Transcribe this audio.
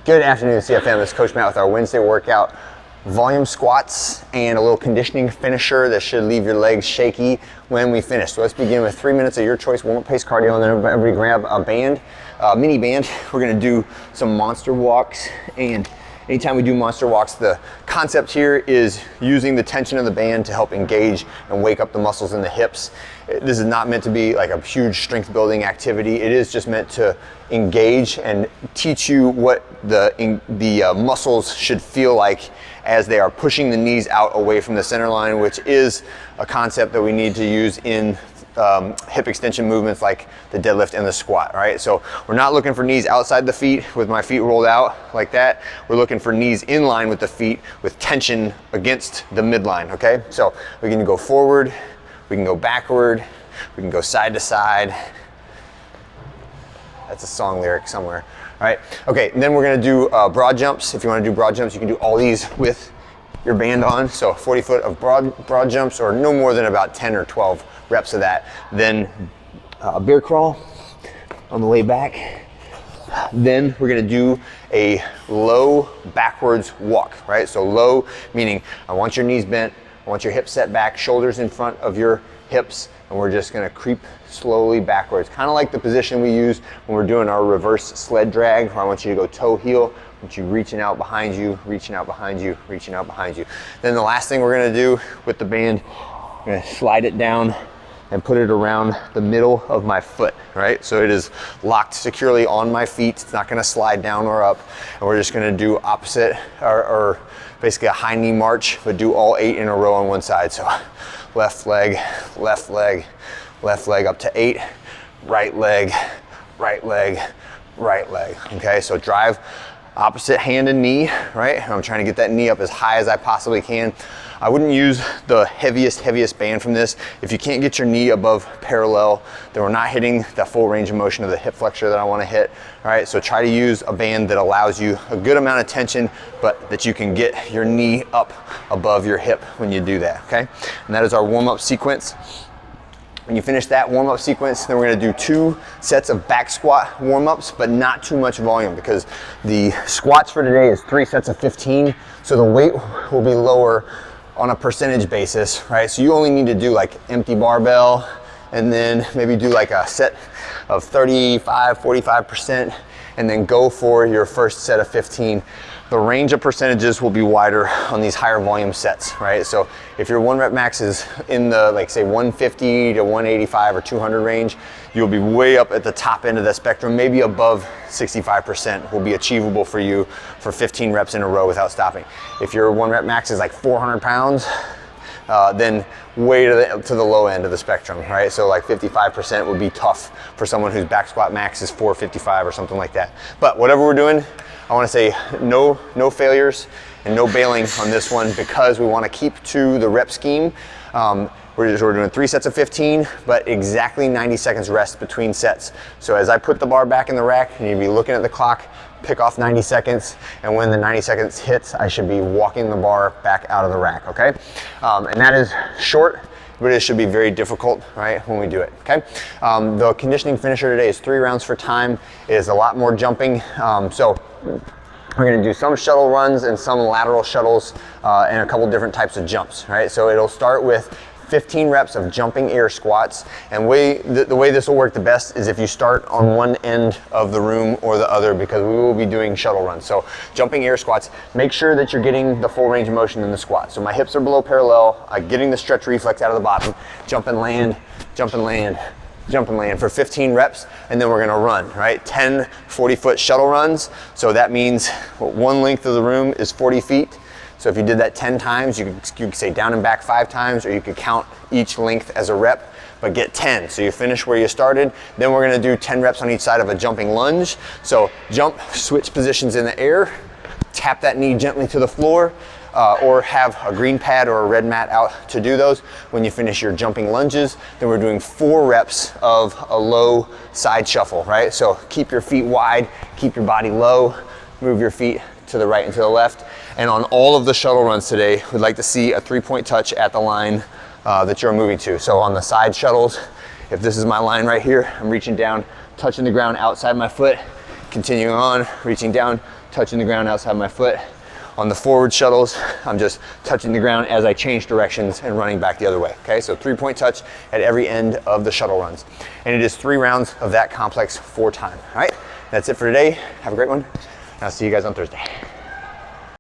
Good afternoon, CFM. This is Coach Matt with our Wednesday workout. Volume squats and a little conditioning finisher that should leave your legs shaky when we finish. So let's begin with 3 minutes of your choice warm-up pace cardio, and then everybody grab a band, mini band. We're gonna do some monster walks, and anytime we do monster walks, the concept here is using the tension of the band to help engage and wake up the muscles in the hips. This is not meant to be like a huge strength building activity. It is just meant to engage and teach you what the muscles should feel like as they are pushing the knees out away from the center line, which is a concept that we need to use in hip extension movements like the deadlift and the squat, right? So we're not looking for knees outside the feet with my feet rolled out like that. We're looking for knees in line with the feet with tension against the midline, okay? So we can go forward, we can go backward, we can go side to side. That's a song lyric somewhere. All right, okay, and then we're gonna do broad jumps. If you wanna do broad jumps, you can do all these with your band on. So 40 foot of broad jumps, or no more than about 10 or 12 reps of that. Then bear crawl on the way back. Then we're gonna do a low backwards walk, right? So low meaning I want your knees bent, I want your hips set back, shoulders in front of your hips, and we're just gonna creep slowly backwards, kind of like the position we use when we're doing our reverse sled drag, where I want you to go toe heel, I want you reaching out behind you, reaching out behind you, reaching out behind you. Then the last thing we're gonna do with the band, we're gonna slide it down and put it around the middle of my foot, right? So it is locked securely on my feet. It's not gonna slide down or up. And we're just gonna do opposite, or basically a high knee march, but do all 8 in a row on one side. So left leg, left leg, left leg up to 8, right leg, right leg, right leg. Okay, so drive opposite hand and knee, right? I'm trying to get that knee up as high as I possibly can. I wouldn't use the heaviest band from this. If you can't get your knee above parallel, then we're not hitting that full range of motion of the hip flexor that I wanna hit. All right, so try to use a band that allows you a good amount of tension, but that you can get your knee up above your hip when you do that, okay? And that is our warm-up sequence. When you finish that warm-up sequence, then we're gonna do 2 sets of back squat warm-ups, but not too much volume, because the squats for today is 3 sets of 15, so the weight will be lower on a percentage basis, right? So you only need to do like empty barbell, and then maybe do like a set of 35, 45%, and then go for your first set of 15. The range of percentages will be wider on these higher volume sets, right? So if your 1 rep max is in the, like say 150 to 185 or 200 range, you'll be way up at the top end of that spectrum, maybe above 65% will be achievable for you for 15 reps in a row without stopping. If your 1 rep max is like 400 pounds, then way to the low end of the spectrum, right? So like 55% would be tough for someone whose back squat max is 455 or something like that. But whatever we're doing, I wanna say no failures and no bailing on this one, because we wanna keep to the rep scheme. We're doing 3 sets of 15, but exactly 90 seconds rest between sets. So as I put the bar back in the rack, you need to be looking at the clock, pick off 90 seconds, and when the 90 seconds hits, I should be walking the bar back out of the rack, okay? And that is short, but it should be very difficult, right, when we do it, okay? The conditioning finisher today is 3 rounds for time. It is a lot more jumping, so we're gonna do some shuttle runs and some lateral shuttles and a couple different types of jumps, right? So it'll start with 15 reps of jumping air squats, and the way this will work the best is if you start on one end of the room or the other, because we will be doing shuttle runs. So jumping air squats, make sure that you're getting the full range of motion in the squat. So my hips are below parallel, I'm getting the stretch reflex out of the bottom, jump and land, jump and land, jump and land for 15 reps, and then we're gonna run, right? 10 40-foot shuttle runs. So that means one length of the room is 40 feet. So if you did that 10 times, you could say down and back 5 times, or you could count each length as a rep, but get 10. So you finish where you started. Then we're gonna do 10 reps on each side of a jumping lunge. So jump, switch positions in the air, tap that knee gently to the floor, or have a green pad or a red mat out to do those. When you finish your jumping lunges, then we're doing 4 reps of a low side shuffle, right? So keep your feet wide, keep your body low, move your feet to the right and to the left. And on all of the shuttle runs today, we'd like to see a 3-point touch at the line that you're moving to. So on the side shuttles, if this is my line right here, I'm reaching down, touching the ground outside my foot. continuing on, reaching down, touching the ground outside my foot. On the forward shuttles, I'm just touching the ground as I change directions and running back the other way, okay? So 3-point touch at every end of the shuttle runs. And it is 3 rounds of that complex 4 times, all right? That's it for today. Have a great one. I'll see you guys on Thursday.